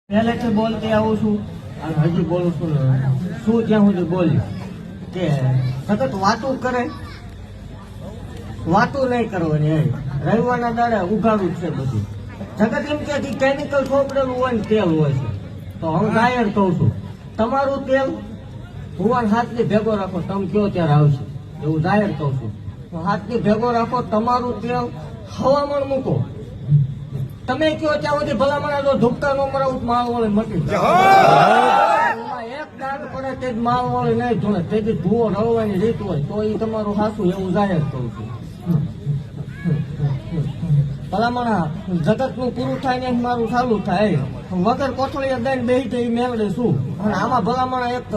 પહેલેથી બોલતી આવું છું અને હજી બોલું છું ને. શું ત્યાં સુધી બોલ્યું કે સતત વાતું કરે, વાતું નહીં કરવાની. રવિવારના દાડે ઉઘાડું જ છે બધું. જગત એમ કે કેમિકલ ચોપડેલું હોય ને તેલ હોય છે, તો હું ગાયર કહું છું તમારું તેલ ભુવન હાથની ભેગો રાખો, તમે કયો ત્યારે આવશે. એવું જાહેર કહું છું. હાથની ભેગો રાખો, તમારું તેલ હવામાન મૂકો. તમે કયો ત્યાં સુધી ભલામણ જો ધૂપતા નો મરાવું માલ વાળે મટી એક દાગ પડે તે જ માલ વાળે નહીં જોડે, તે જ ભૂવો રળવાની રીત હોય તો એ તમારું હાસું. એવું જાહેર કહું છું. ભલામણ જગત નું પૂરું થાય ને મારું ચાલુ થાય. વગર કોથળીએ દઈને બેસી જાય મેળવે શું? અને આમાં ભલામણ એક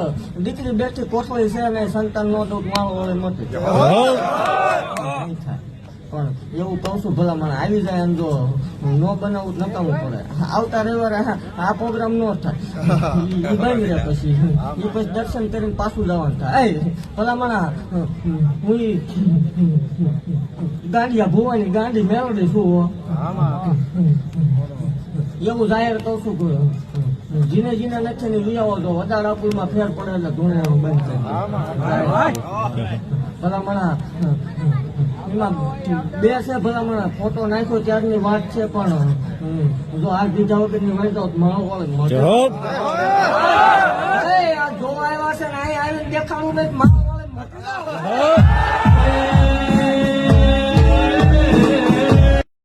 દીકરી બેઠી કોથળી છે ને સંતાન નો દઉં માલ વાળે મટી નહીં થાય. પણ એવું કહું છું ભલામણ આવી જાય એમ જો ન બનાવવું નકામું પડે. આવતા રવિવારે આ પ્રોગ્રામ નો થાય એ બની રહે, પછી એ પછી દર્શન કરીને પાછું જવાનું થાય. ભલામણ હું ગાંડિયા ભુવાની ગાંડી મેળવી શું એવું જાહેર કહું છું કે જીને જીને નથી ને લઈ આવો તો વધારે પુલમાં ફેર પડે એટલે ધૂણે બંધ થાય. ભલામણ એમાં બે છે ભલામણ ફોટો નાખ્યો ત્યારની વાત છે, પણ જો આ બીજા વખતની મળી જાવ તો મારો વાળે મળે. આ જોવા આવ્યા છે ને અહીં આવીને દેખાડું નહીં મારો વાળે